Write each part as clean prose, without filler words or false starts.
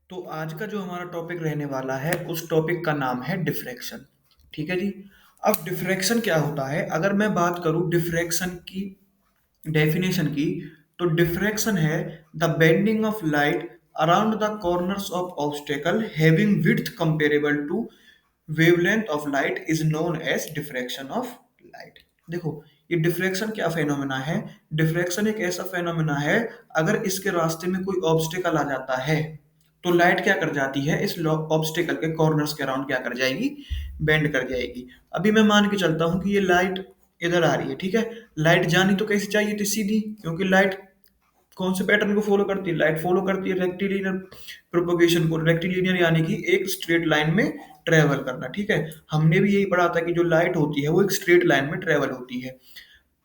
तो आज का जो हमारा टॉपिक रहने वाला है उस टॉपिक का नाम है डिफ्रैक्शन। ठीक है जी। अब डिफ्रैक्शन क्या होता है? अगर मैं बात करूं डिफ्रैक्शन की डेफिनेशन की, तो डिफ्रैक्शन है the bending of light around the corners of obstacle having width comparable to wavelength of light is known as diffraction of light. देखो, ये डिफ्रैक्शन क्या फेनोमेना है? डिफ्रैक्शन एक ऐसा फेनोमेना है, अगर इसके रास्ते में कोई ऑब्स्टेकल आ जाता है तो लाइट क्या कर जाती है, इस ऑब्स्टेकल के कॉर्नर्स के अराउंड क्या कर जाएगी, बेंड कर जाएगी। अभी मैं मान के चलता हूं कि ये लाइट इधर आ रही है, ठीक है। लाइट जानी तो कैसी चाहिए थी? सीधी, क्योंकि लाइट कौन से पैटर्न को फॉलो करती है? लाइट फॉलो करती है रेक्टिलिनियर प्रोपोगेशन को। रेक्टिलिनियर यानी कि एक स्ट्रेट लाइन में ट्रेवल करना, ठीक है। हमने भी यही पढ़ा था कि जो लाइट होती है वो एक स्ट्रेट लाइन में ट्रेवल होती है।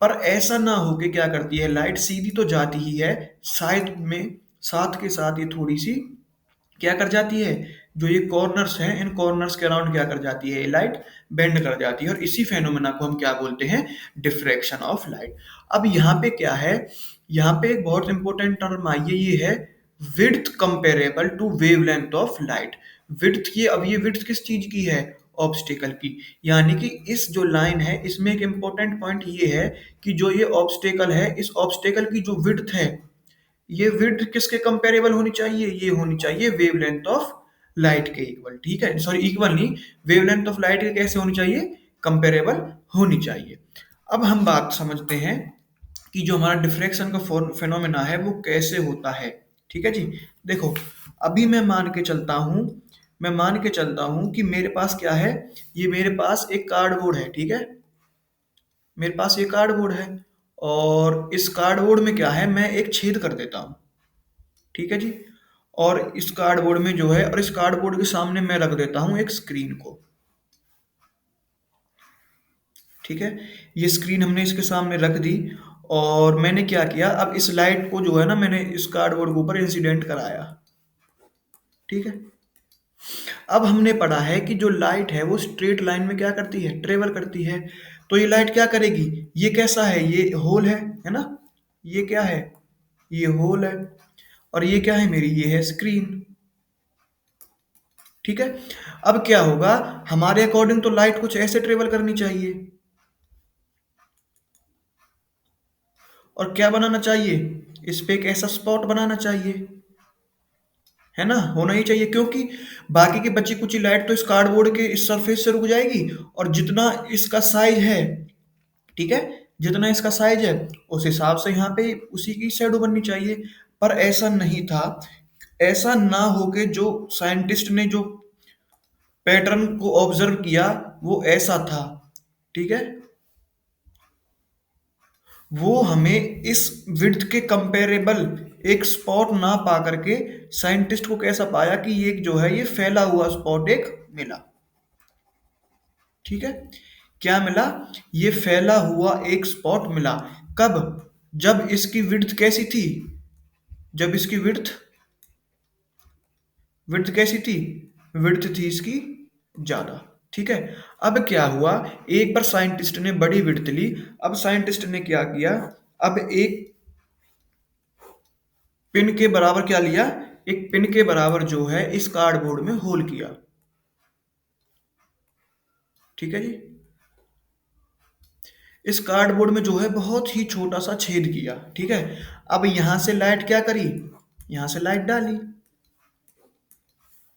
पर ऐसा ना हो के क्या करती है, लाइट सीधी तो जाती ही है, साइड में साथ के साथ ये थोड़ी सी क्या कर जाती है, जो ये कॉर्नर्स हैं इन कॉर्नर्स के अराउंड क्या कर जाती है, ये लाइट बेंड कर जाती है। और इसी फेनोमेना को हम क्या बोलते हैं, डिफ्रैक्शन ऑफ लाइट। अब यहाँ पे क्या है, यहाँ पे एक बहुत इंपॉर्टेंट टर्म आई है, ये है width comparable to wavelength of light. Width की, अब ये विड्थ किस चीज की है, ऑब्स्टिकल की। यानी कि इस जो लाइन है इसमें एक इंपॉर्टेंट पॉइंट ये है कि जो ये ऑब्स्टिकल है, इस ऑब्स्टिकल की जो विड्थ है, ये विड्थ किसके कंपेरेबल होनी चाहिए, ये होनी चाहिए वेवलेंथ ऑफ लाइट के इक्वल। ठीक है, सॉरी इक्वल नहीं, वेवलेंथ ऑफ लाइट के कैसे होनी चाहिए, कंपेरेबल होनी चाहिए। अब हम बात समझते हैं कि जो हमारा डिफ्रैक्शन का फेनोमेना है वो कैसे होता है। ठीक है जी। देखो, अभी मैं मान के चलता हूं कि मेरे पास क्या है, ये मेरे पास एक कार्डबोर्ड है, ठीक है। मेरे पास ये कार्डबोर्ड है, और इस कार्डबोर्ड में क्या है, मैं एक छेद कर देता हूँ, ठीक है जी। और इस कार्डबोर्ड में जो है, और इस कार्डबोर्ड के सामने मैं रख देता हूं एक स्क्रीन को, ठीक है। ये स्क्रीन हमने इसके सामने रख दी, और मैंने क्या किया, अब इस लाइट को जो है ना, मैंने इस कार्डबोर्ड के ऊपर इंसिडेंट कराया, ठीक है। अब हमने पढ़ा है कि जो लाइट है वो स्ट्रेट लाइन में क्या करती है, ट्रेवल करती है। तो ये लाइट क्या करेगी, ये कैसा है, ये होल है ना। ये क्या है, ये होल है, और ये क्या है मेरी, ये है स्क्रीन, ठीक है। अब क्या होगा, हमारे अकॉर्डिंग तो लाइट कुछ ऐसे ट्रेवल करनी चाहिए, और क्या बनाना चाहिए, इस पे एक ऐसा स्पॉट बनाना चाहिए, है ना, होना ही चाहिए। क्योंकि बाकी की बची कुची लाइट तो इस कार्डबोर्ड के इस सरफेस से रुक जाएगी, और जितना इसका साइज है, ठीक है, जितना इसका साइज है उस हिसाब से यहाँ पे उसी की शैडो बननी चाहिए। पर ऐसा नहीं था, ऐसा ना होके जो साइंटिस्ट ने जो पैटर्न को ऑब्जर्व किया वो ऐसा था, ठीक है। वो हमें इस विड्थ के कंपेरेबल एक स्पॉट ना पा करके साइंटिस्ट को कैसा पाया कि ये जो है ये फैला हुआ स्पॉट एक मिला, ठीक है। क्या मिला, ये फैला हुआ एक स्पॉट मिला। कब, जब इसकी विड्थ कैसी थी, जब इसकी विड्थ विड्थ कैसी थी, विड्थ थी इसकी ज्यादा, ठीक है। अब क्या हुआ, एक बार साइंटिस्ट ने बड़ी विड्थ ली, अब साइंटिस्ट ने क्या किया, अब एक पिन के बराबर क्या लिया, एक पिन के बराबर जो है इस कार्डबोर्ड में होल किया, ठीक है जी। इस कार्डबोर्ड में जो है बहुत ही छोटा सा छेद किया, ठीक है। अब यहां से लाइट क्या करी, यहां से लाइट डाली,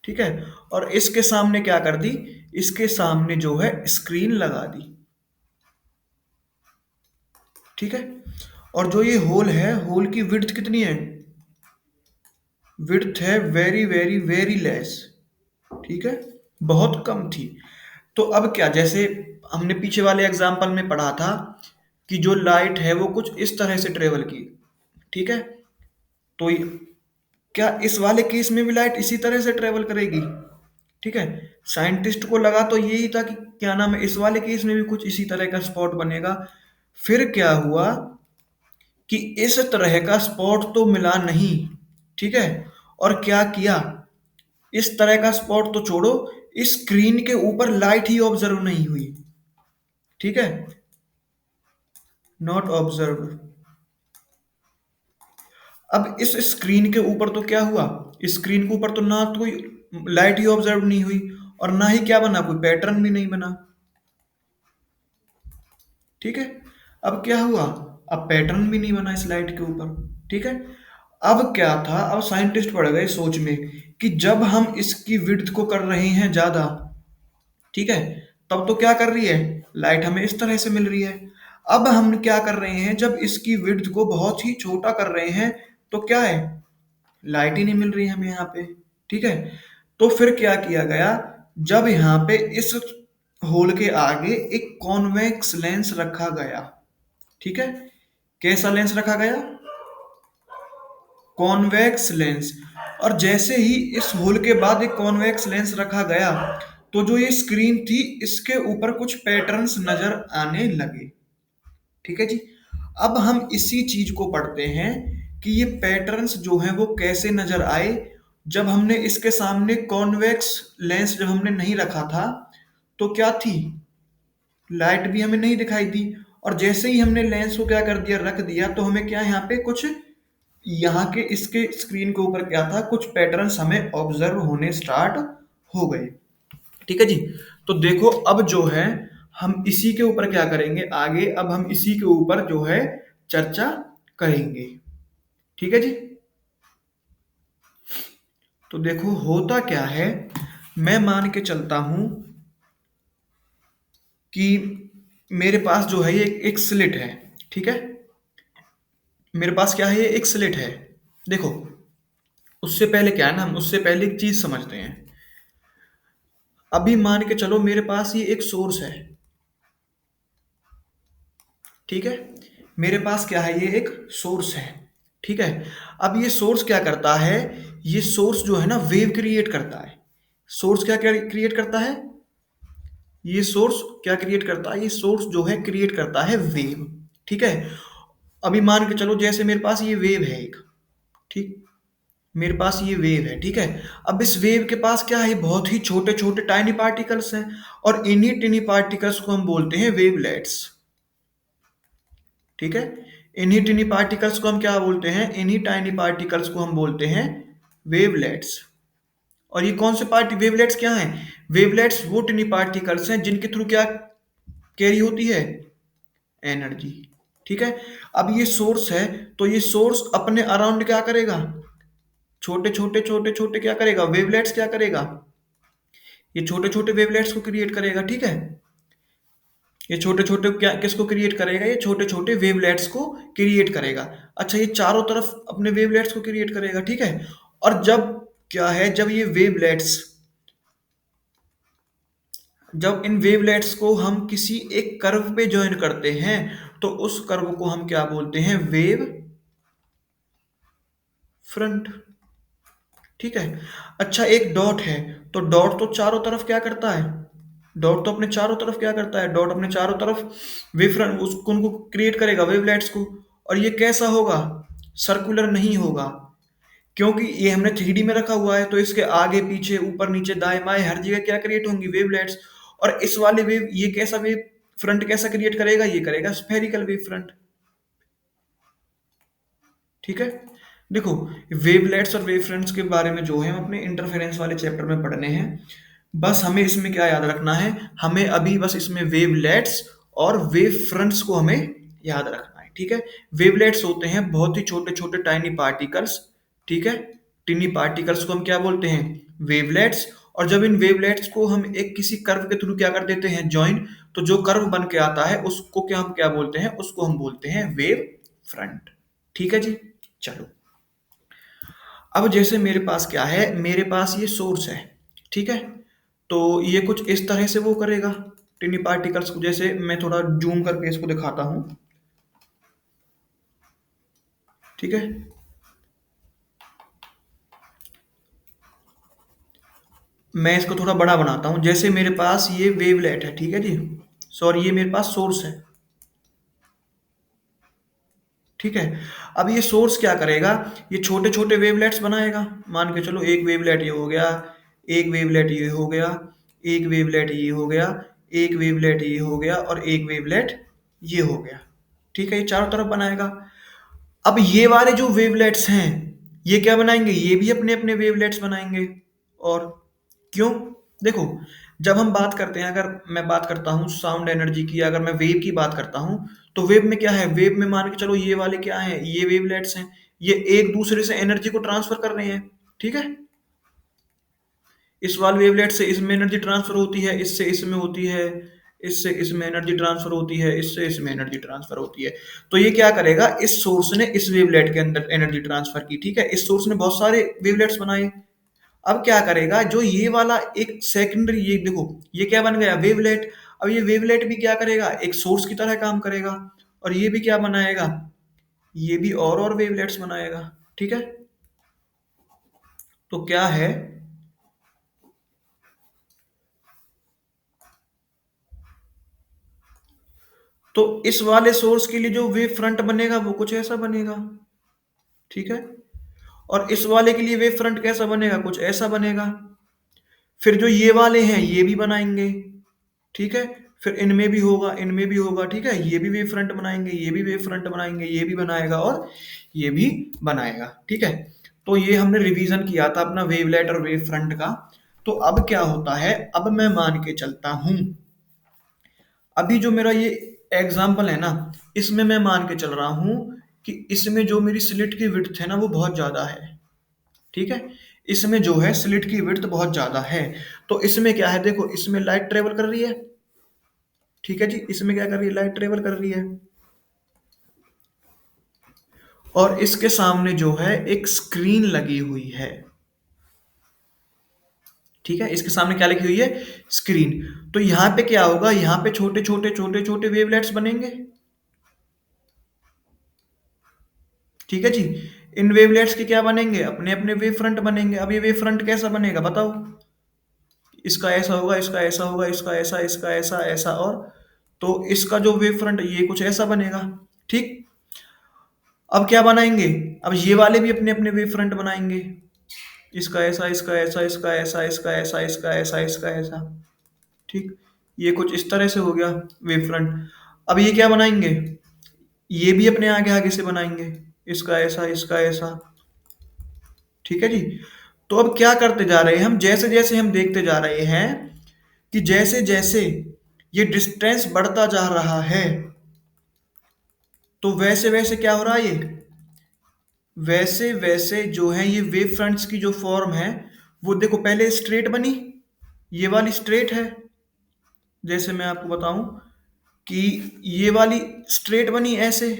ठीक है। और इसके सामने क्या कर दी, इसके सामने जो है स्क्रीन लगा दी, ठीक है। और जो ये होल है, होल की विड्थ कितनी है, विड्थ है वेरी वेरी वेरी लेस, ठीक है, बहुत कम थी। तो अब क्या, जैसे हमने पीछे वाले एग्जाम्पल में पढ़ा था कि जो लाइट है वो कुछ इस तरह से ट्रेवल की, ठीक है। तो क्या इस वाले केस में भी लाइट इसी तरह से ट्रेवल करेगी, ठीक है। साइंटिस्ट को लगा तो यही था कि क्या नाम है, इस वाले केस में भी कुछ इसी तरह का स्पॉट बनेगा। फिर क्या हुआ कि इस तरह का स्पॉट तो मिला नहीं, ठीक है। और क्या किया, इस तरह का स्पॉट तो छोड़ो, इस स्क्रीन के ऊपर लाइट ही ऑब्जर्व नहीं हुई, ठीक है, नॉट ऑब्जर्व। अब इस स्क्रीन के ऊपर तो क्या हुआ, स्क्रीन के ऊपर तो ना तो कोई लाइट ही ऑब्जर्व नहीं हुई, और ना ही क्या बना, कोई पैटर्न भी नहीं बना। ठीक है। अब क्या हुआ, अब पैटर्न भी नहीं बना इस लाइट के ऊपर। ठीक है। अब क्या था, अब साइंटिस्ट पड़ गए सोच में कि जब हम इसकी विड्थ को कर रहे हैं ज्यादा, ठीक है, तब तो क्या कर रही है, लाइट हमें इस तरह से मिल रही है। अब हम क्या कर रहे हैं, जब इसकी विड्थ को बहुत ही छोटा कर रहे हैं, तो क्या है, लाइट ही नहीं मिल रही हमें यहाँ पे। ठीक है। तो फिर क्या किया गया, जब यहाँ पे इस होल के आगे एक कॉन्वेक्स लेंस रखा गया। ठीक है। कैसा लेंस रखा गया, कॉन्वेक्स लेंस। और जैसे ही इस होल के बाद एक कॉन्वेक्स लेंस रखा गया, तो जो ये स्क्रीन थी इसके ऊपर कुछ पैटर्न्स नजर आने लगे। ठीक है जी। अब हम इसी चीज को पढ़ते हैं कि ये पैटर्न्स जो हैं वो कैसे नजर आए, जब हमने इसके सामने कॉन्वेक्स लेंस जब हमने नहीं रखा था, तो क्या थी, लाइट भी हमें नहीं दिखाई दी। और जैसे ही हमने लेंस को क्या कर दिया, रख दिया, तो हमें क्या यहाँ पे कुछ, यहाँ के इसके स्क्रीन के ऊपर क्या था, कुछ पैटर्न्स हमें ऑब्जर्व होने स्टार्ट हो गए। ठीक है जी। तो देखो अब जो है, हम इसी के ऊपर क्या करेंगे आगे, अब हम इसी के ऊपर जो है चर्चा करेंगे। ठीक है जी। तो देखो होता क्या है, मैं मान के चलता हूं कि मेरे पास जो है ये एक स्लिट है। ठीक है। मेरे पास क्या है, ये एक स्लिट है। देखो, उससे पहले क्या है ना, हम उससे पहले एक चीज समझते हैं। अभी मान के चलो मेरे पास ये एक सोर्स है। ठीक है। मेरे पास क्या है, ये एक सोर्स है। ठीक है। अब ये सोर्स क्या करता है, ये सोर्स जो है ना वेव क्रिएट करता है। सोर्स क्या क्रिएट करता है, ये सोर्स क्या क्रिएट करता है, ये सोर्स जो है क्रिएट करता है वेव। ठीक है। अभी मान के चलो जैसे मेरे पास ये वेव है एक, ठीक, मेरे पास ये वेव है। ठीक है। अब इस वेव के पास क्या है, बहुत ही छोटे छोटे टाइनी पार्टिकल्स हैं, और इन्हीं टिनी पार्टिकल्स को हम बोलते हैं वेवलेट्स। ठीक है। इन्हीं टिनी पार्टिकल्स को हम क्या बोलते हैं, इन्हीं टाइनी पार्टिकल्स को हम बोलते हैं वेवलेट्स। और ये कौन से पार्टी वेवलेट्स क्या हैं, वेवलेट्स वो टिनी पार्टिकल्स हैं जिनके थ्रू क्या कैरी होती है, एनर्जी। ठीक है। अब ये सोर्स है, तो ये सोर्स अपने अराउंड क्या करेगा, छोटे छोटे छोटे छोटे क्या करेगा, वेवलेट्स क्या करेगा, ये छोटे छोटे वेवलेट्स को क्रिएट करेगा। ठीक है। ये छोटे छोटे क्या किसको क्रिएट करेगा, ये छोटे छोटे वेवलेट्स को क्रिएट करेगा। अच्छा, ये चारों तरफ अपने वेवलेट्स को क्रिएट करेगा। ठीक है। और जब क्या है, जब ये वेवलेट्स, जब इन वेवलेट्स को हम किसी एक कर्व पे ज्वाइन करते हैं, तो उस कर्व को हम क्या बोलते हैं, वेव फ्रंट। ठीक है। अच्छा, एक डॉट है, तो डॉट तो चारों तरफ क्या करता है, डॉट तो अपने चारों तरफ क्या करता है, डॉट अपने चारों तरफ वेव फ्रंट उसको उनको क्रिएट करेगा वेवलेट्स को। और ये कैसा होगा, सर्कुलर नहीं होगा, क्योंकि ये हमने 3D में रखा हुआ है, तो इसके आगे पीछे ऊपर नीचे दाएं बाएं हर जगह क्या क्रिएट होंगी, वेवलेट्स। और इस वाले वेव, ये कैसा वेव फ्रंट कैसा क्रिएट करेगा, ये करेगा स्फेरिकल वेव फ्रंट। ठीक है। देखो, वेवलेट्स और वेव फ्रंट्स के बारे में जो है हम अपने इंटरफेरेंस वाले चैप्टर में पढ़ने हैं। बस हमें इसमें क्या याद रखना है, हमें अभी बस इसमें वेवलेट्स और वेव फ्रंट्स को हमें याद रखना है। ठीक है। वेवलेट्स होते हैं बहुत ही छोटे छोटे टाइनी पार्टिकल्स। ठीक है। टिनी पार्टिकल्स को हम क्या बोलते हैं, वेवलेट्स। और जब इन वेवलेट्स को हम एक किसी कर्व के थ्रू क्या कर देते हैं, जॉइन, तो जो कर्व बन के आता है उसको क्या हम क्या बोलते हैं, उसको हम बोलते हैं वेव फ्रंट। ठीक है जी। चलो, अब जैसे मेरे पास क्या है, मेरे पास ये सोर्स है। ठीक है। तो ये कुछ इस तरह से वो करेगा टिनी पार्टिकल्स को, जैसे मैं थोड़ा जूम करके इसको दिखाता हूं। ठीक है। मैं इसको थोड़ा बड़ा बनाता हूं, जैसे मेरे पास ये वेवलेट है। ठीक है जी, सॉरी, ये मेरे पास सोर्स है। ठीक है। अब ये सोर्स क्या करेगा, ये छोटे छोटे वेवलेट्स बनाएगा। मान के चलो एक वेवलेट ये हो गया, एक वेवलेट ये हो गया, एक वेवलेट ये हो गया, एक वेवलेट ये हो गया, और एक वेवलेट ये हो गया। ठीक है। ये चारों तरफ बनाएगा। अब ये वाले जो वेवलेट्स हैं, ये क्या बनाएंगे, ये भी अपने अपने वेवलेट्स बनाएंगे। और क्यों? देखो, जब हम बात करते हैं, अगर मैं बात करता हूँ साउंड एनर्जी की, अगर मैं वेव की बात करता हूँ, तो वेव में क्या है, वेव में मान के चलो ये वाले क्या है, ये वेवलेट्स हैं, ये एक दूसरे से एनर्जी को ट्रांसफर कर रहे हैं। ठीक है, इस वाले वेवलेट से इसमें एनर्जी ट्रांसफर होती है, इससे इसमें होती है, इससे इसमें एनर्जी ट्रांसफर होती है, इससे इसमें एनर्जी ट्रांसफर होती है। तो ये क्या करेगा, इस सोर्स ने इस वेवलेट के अंदर एनर्जी ट्रांसफर की, ठीक है, इस सोर्स ने बहुत सारे वेवलेट्स बनाए। अब क्या करेगा, जो ये वाला एक सेकेंडरी, ये देखो ये क्या बन गया, वेवलेट। अब ये वेवलेट भी क्या करेगा, एक सोर्स की तरह काम करेगा, और ये भी क्या बनाएगा, ये भी और वेवलेट्स बनाएगा। ठीक है, तो क्या है, तो इस वाले सोर्स के लिए जो वेव फ्रंट बनेगा वो कुछ ऐसा बनेगा। ठीक है, और इस वाले के लिए वेव फ्रंट कैसा बनेगा, कुछ ऐसा बनेगा। फिर जो ये वाले हैं ये भी बनाएंगे। ठीक है, फिर इनमें भी होगा, इनमें भी होगा। ठीक है, ये भी वेव फ्रंट बनाएंगे, ये भी वेव फ्रंट बनाएंगे, ये भी बनाएगा और ये भी बनाएगा। ठीक है, तो ये हमने रिवीजन किया था अपना वेवलेट और वेव फ्रंट का। तो अब क्या होता है, अब मैं मान के चलता हूं, अभी जो मेरा ये एग्जाम्पल है ना, इसमें मैं मान के चल रहा हूं कि इसमें जो मेरी स्लिट की विड्थ है ना वो बहुत ज्यादा है। ठीक है, इसमें जो है स्लिट की विड्थ बहुत ज्यादा है। तो इसमें क्या है, देखो इसमें लाइट ट्रेवल कर रही है। ठीक है जी, इसमें क्या कर रही है, लाइट ट्रेवल कर रही है। और इसके सामने जो है एक स्क्रीन लगी हुई है। ठीक है, इसके सामने क्या लगी हुई है, स्क्रीन। तो यहाँ पे क्या होगा, यहाँ पे छोटे छोटे छोटे छोटे वेवलेट्स बनेंगे। ठीक है जी, इन वेवलेट्स के क्या बनेंगे, अपने अपने वेव फ्रंट बनेंगे। अब ये वेव फ्रंट कैसा बनेगा बताओ, इसका ऐसा होगा, इसका ऐसा होगा, इसका ऐसा, इसका ऐसा, ऐसा, और तो इसका जो वेव फ्रंट ये कुछ ऐसा बनेगा। ठीक, अब क्या बनाएंगे, अब ये वाले भी अपने अपने वेव फ्रंट बनाएंगे, इसका ऐसा, इसका ऐसा, इसका ऐसा, इसका ऐसा, इसका ऐसा, इसका ऐसा। ठीक, ये कुछ इस तरह से हो गया वेव फ्रंट। अब ये क्या बनाएंगे, ये भी अपने आगे आगे से बनाएंगे, इसका ऐसा, इसका ऐसा। ठीक है जी, तो अब क्या करते जा रहे हैं हम, जैसे जैसे हम देखते जा रहे हैं कि जैसे जैसे ये डिस्टेंस बढ़ता जा रहा है, तो वैसे वैसे क्या हो रहा है, ये वैसे वैसे जो है ये वेव फ्रंट्स की जो फॉर्म है, वो देखो पहले स्ट्रेट बनी, ये वाली स्ट्रेट है। जैसे मैं आपको बताऊं कि ये वाली स्ट्रेट बनी ऐसे,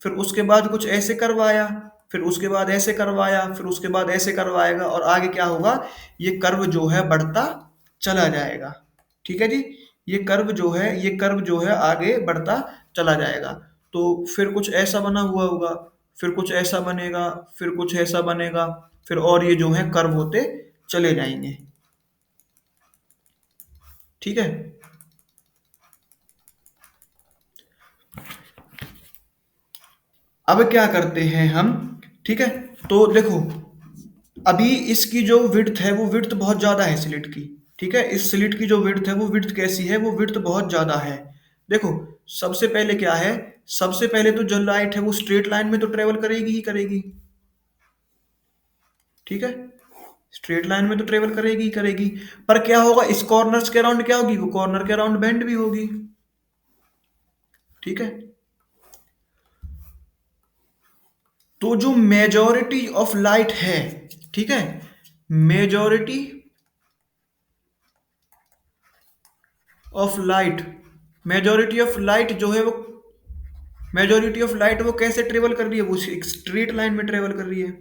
फिर उसके बाद कुछ ऐसे करवाया, फिर उसके बाद ऐसे करवाया, फिर उसके बाद ऐसे करवाएगा, और आगे क्या होगा, ये कर्व जो है बढ़ता चला जाएगा। ठीक है जी, ये कर्व जो है, ये कर्व जो है आगे बढ़ता चला जाएगा। तो फिर कुछ ऐसा बना हुआ होगा, फिर कुछ ऐसा बनेगा, फिर कुछ ऐसा बनेगा, फिर और ये जो है कर्व होते चले जाएंगे। ठीक है, अब क्या करते हैं हम, ठीक है, तो देखो अभी इसकी जो विड्थ है वो विड्थ बहुत ज्यादा है स्लिट की। ठीक है, इस स्लिट की जो विड्थ है वो विड्थ कैसी है, वो विड्थ बहुत ज्यादा है। देखो, सबसे पहले क्या है, सबसे पहले तो जो लाइट है वो स्ट्रेट लाइन में तो ट्रेवल करेगी ही करेगी। ठीक है, स्ट्रेट लाइन में तो ट्रेवल करेगी ही करेगी, पर क्या होगा, इस कॉर्नर्स के अराउंड क्या होगी, वो कॉर्नर के अराउंड बेंड भी होगी। ठीक है, तो जो मेजॉरिटी ऑफ लाइट है, ठीक है, majority of light, majority of light जो है वो, मेजॉरिटी ऑफ लाइट वो कैसे ट्रेवल कर रही है, वो एक स्ट्रेट लाइन में ट्रेवल कर रही है।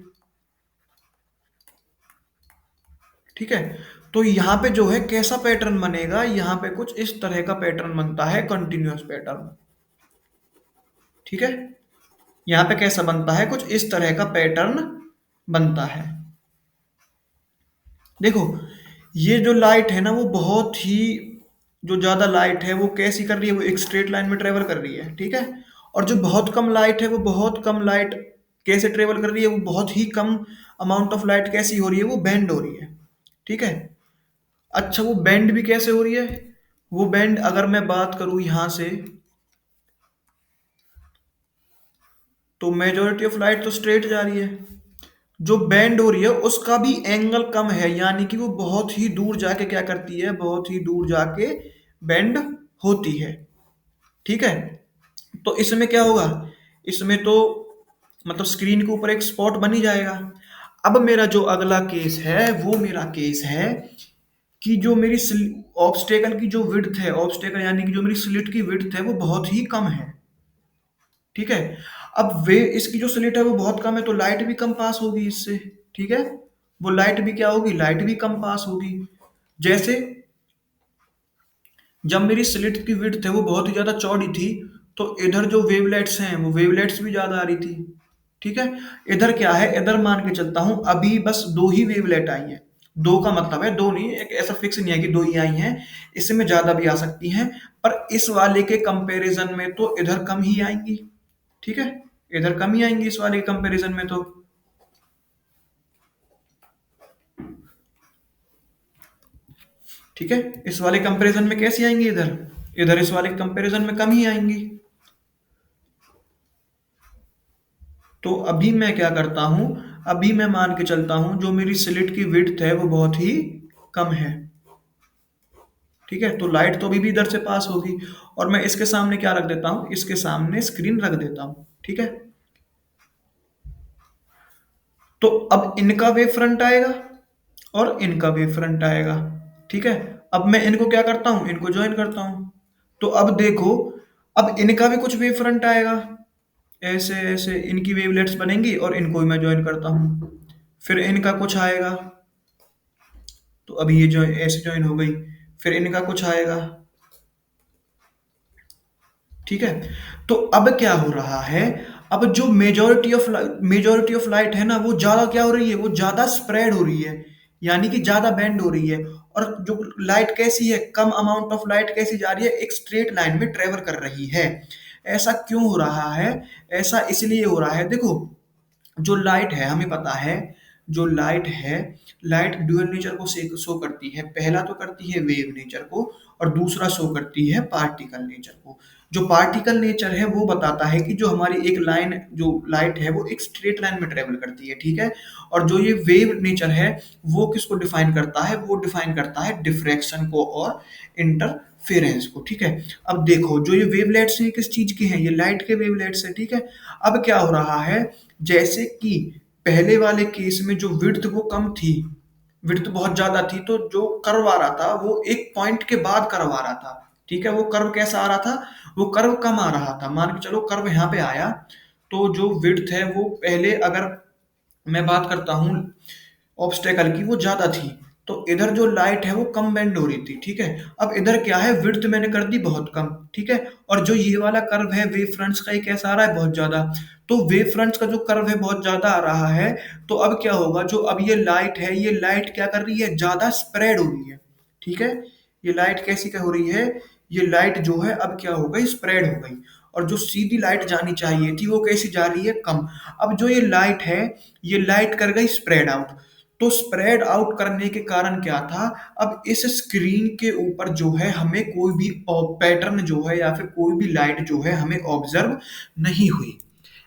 ठीक है, तो यहाँ पे जो है कैसा पैटर्न बनेगा, यहाँ पे कुछ इस तरह का पैटर्न बनता है, कंटिन्यूअस पैटर्न। ठीक है, यहाँ पे कैसा बनता है, कुछ इस तरह का पैटर्न बनता है। देखो, ये जो लाइट है ना वो बहुत ही, जो ज्यादा लाइट है वो कैसी कर रही है, वो एक स्ट्रेट लाइन में ट्रेवल कर रही है। ठीक है, और जो बहुत कम लाइट है वो बहुत कम लाइट कैसे ट्रेवल कर रही है, वो बहुत ही कम अमाउंट ऑफ लाइट कैसी हो रही है, वो बेंड हो रही है। ठीक है, अच्छा वो बेंड भी कैसे हो रही है, वो बेंड अगर मैं बात करूं यहां से, तो मेजोरिटी ऑफ लाइट तो स्ट्रेट जा रही है। जो बेंड हो रही है उसका भी एंगल कम है, यानी कि वो बहुत ही दूर जाके क्या करती है, बहुत ही दूर जाके बेंड होती है। ठीक है। तो इसमें क्या होगा, इसमें तो मतलब स्क्रीन के ऊपर एक स्पॉट बन ही जाएगा। अब मेरा जो अगला केस है वो मेरा केस है कि जो मेरी ऑब्स्टेकल की जो विड्थ है, ऑब्स्टेकल यानी कि जो मेरी स्लिट की विड्थ है वो बहुत ही कम है। ठीक है। अब वे इसकी जो स्लिट है वो बहुत कम है, तो लाइट भी कम पास होगी इससे। ठीक है। वो लाइट भी क्या होगी, लाइट भी कम पास होगी। जैसे जब मेरी स्लिट की विड्थ है वो बहुत ही ज्यादा चौड़ी थी, तो इधर जो वेवलेट्स हैं वो वेवलेट्स भी ज्यादा आ रही थी। ठीक है। इधर क्या है, इधर मान के चलता हूं अभी बस दो ही वेवलेट आई हैं। दो का मतलब है दो नहीं, एक ऐसा फिक्स नहीं है कि दो ही आई हैं, इसमें ज्यादा भी आ सकती हैं। पर इस वाले के कंपैरिजन में तो इधर कम ही आएंगी। ठीक है। इधर कम ही आएंगी इस वाले के कंपैरिजन में तो। ठीक है। इस वाले कंपैरिजन में कैसी आएंगी इधर, इधर इस वाले कंपैरिजन में कम ही आएंगी। तो अभी मैं क्या करता हूं, अभी मैं मान के चलता हूं जो मेरी स्लिट की विड्थ है वो बहुत ही कम है। ठीक है। तो लाइट तो अभी भी इधर से पास होगी, और मैं इसके सामने क्या रख देता हूं, इसके सामने स्क्रीन रख देता हूं। ठीक है। तो अब इनका वेव फ्रंट आएगा और इनका वेव फ्रंट आएगा। ठीक है। अब मैं इनको क्या करता हूं, इनको ज्वाइन करता हूं। तो अब देखो, अब इनका भी कुछ वेव फ्रंट आएगा। ऐसे ऐसे इनकी वेवलेट्स बनेंगी और इनको भी मैं ज्वाइन करता हूँ। फिर इनका कुछ आएगा, तो अभी ये जो ऐसे ज्वाइन हो गई। फिर इनका कुछ आएगा। ठीक है। तो अब क्या हो रहा है, अब जो मेजोरिटी ऑफ लाइट है ना, वो ज्यादा क्या हो रही है, वो ज्यादा स्प्रेड हो रही है, यानी कि ज्यादा बेंड हो रही है। और जो लाइट कैसी है, कम अमाउंट ऑफ लाइट कैसी जा रही है, एक स्ट्रेट लाइन में ट्रेवल कर रही है। ऐसा क्यों हो रहा है, ऐसा इसलिए हो रहा है, देखो जो लाइट है हमें पता है, जो लाइट है, लाइट ड्यूअल नेचर को शो करती है। पहला तो करती है वेव नेचर को, और दूसरा शो करती है पार्टिकल नेचर को। जो पार्टिकल नेचर है वो बताता है कि जो हमारी एक लाइन, जो लाइट है वो एक स्ट्रेट लाइन में ट्रेवल करती है। ठीक है। और जो ये वेव नेचर है वो किसको डिफाइन करता है, वो डिफाइन करता है डिफ्रैक्शन को और इंटरफेरेंस को। ठीक है। अब देखो जो ये वेवलेट्स हैं किस चीज के हैं, ये लाइट के वेवलेट्स हैं। ठीक है। अब क्या हो रहा है, जैसे कि पहले वाले केस में जो विड्थ वो कम थी, विड्थ बहुत ज्यादा थी, तो जो कर्व आ रहा था वो एक पॉइंट के बाद कर्व आ रहा था। ठीक है। वो कर्व कैसा आ रहा था, वो कर्व कम आ रहा था। मान के चलो कर्व यहाँ पे आया, तो जो विड्थ है वो पहले, अगर मैं बात करता हूँ ऑब्स्टेकल की, वो ज्यादा थी, तो इधर जो लाइट है वो कम बेंड हो रही थी। ठीक है। अब इधर क्या है, विड्थ मैंने कर दी बहुत कम। ठीक है। और जो ये वाला कर्व है वेव फ्रंट्स का, ये कैसा आ रहा है, बहुत ज्यादा। तो वेव फ्रंट्स का जो कर्व है बहुत ज्यादा आ रहा है। तो अब क्या होगा, जो अब ये लाइट है, ये लाइट क्या कर रही है, ज्यादा स्प्रेड हो रही है। ठीक है। ये लाइट कैसी क्या हो रही है, ये लाइट जो है अब क्या हो गई, स्प्रेड हो गई। और जो सीधी लाइट जानी चाहिए थी वो कैसी जा रही है, कम। अब जो ये लाइट है, ये लाइट कर गई स्प्रेड आउट। तो स्प्रेड आउट करने के कारण क्या था, अब इस स्क्रीन के ऊपर जो है हमें कोई भी पैटर्न जो है या फिर कोई भी लाइट जो है हमें ऑब्जर्व नहीं हुई।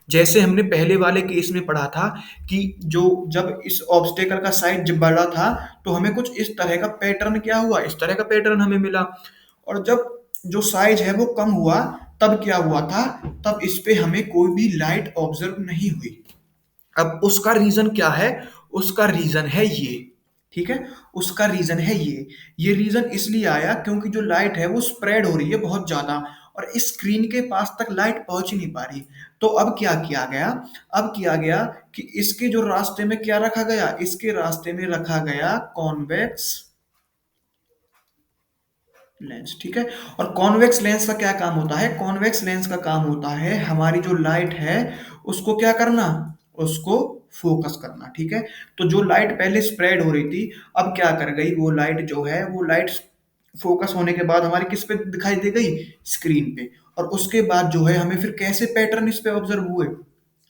जैसे हमने पहले वाले केस में पढ़ा था कि जो जब इस ऑब्स्टेकल का साइज जब बड़ा था, तो हमें कुछ इस तरह का पैटर्न क्या हुआ, इस तरह का पैटर्न हमें मिला। और जब जो साइज है वो कम हुआ, तब क्या हुआ था, तब इस पे हमें कोई भी लाइट ऑब्जर्व नहीं हुई। अब उसका रीजन क्या है, उसका रीजन है ये। ठीक है। उसका रीजन है ये रीजन इसलिए आया क्योंकि जो लाइट है वो स्प्रेड हो रही है बहुत ज्यादा, और इस स्क्रीन के पास तक लाइट पहुंच ही नहीं पा रही। तो अब क्या किया गया, अब किया गया कि इसके जो रास्ते में क्या रखा गया, इसके रास्ते में रखा गया कॉन्वेक्स लेंस। ठीक है। और कॉन्वेक्स लेंस का क्या काम होता है, कॉन्वेक्स लेंस का काम होता है हमारी जो लाइट है उसको क्या करना, उसको फोकस करना। ठीक है। तो जो लाइट पहले स्प्रेड हो रही थी, अब क्या कर गई, वो लाइट जो है, वो लाइट फोकस होने के बाद हमारी किस पे दिखाई दे गई, स्क्रीन पे। और उसके बाद जो है हमें फिर कैसे पैटर्न इस पे ऑब्जर्व हुए,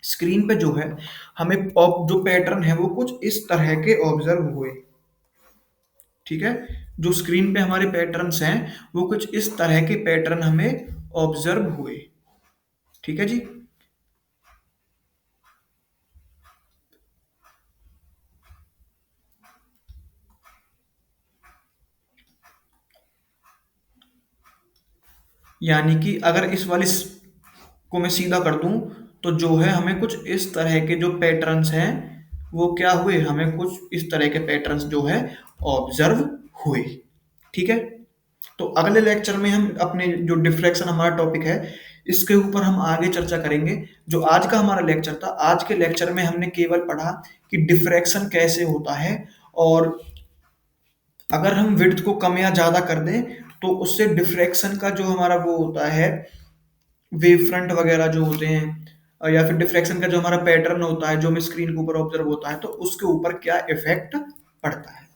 स्क्रीन पे जो है हमें जो पैटर्न है वो कुछ इस तरह के ऑब्जर्व हुए। ठीक है। जो स्क्रीन पे हमारे पैटर्न्स हैं वो कुछ इस तरह के पैटर्न हमें ऑब्जर्व हुए। ठीक है जी। यानी कि अगर इस वाली को मैं सीधा कर दूं तो जो है हमें कुछ इस तरह के जो पैटर्न्स हैं वो क्या हुए, हमें कुछ इस तरह के पैटर्न्स जो है ऑब्जर्व हुए। ठीक है। तो अगले लेक्चर में हम अपने जो डिफ्रैक्शन हमारा टॉपिक है इसके ऊपर हम आगे चर्चा करेंगे। जो आज का हमारा लेक्चर था, आज के लेक्चर में हमने केवल पढ़ा कि डिफ्रैक्शन कैसे होता है, और अगर हम विड्थ को कम या ज्यादा कर दें तो उससे डिफ्रैक्शन का जो हमारा वो होता है, वेव फ्रंट वगैरह जो होते हैं, या फिर डिफ्रैक्शन का जो हमारा पैटर्न होता है जो हमें स्क्रीन के ऊपर ऑब्जर्व होता है, तो उसके ऊपर क्या इफेक्ट पड़ता है।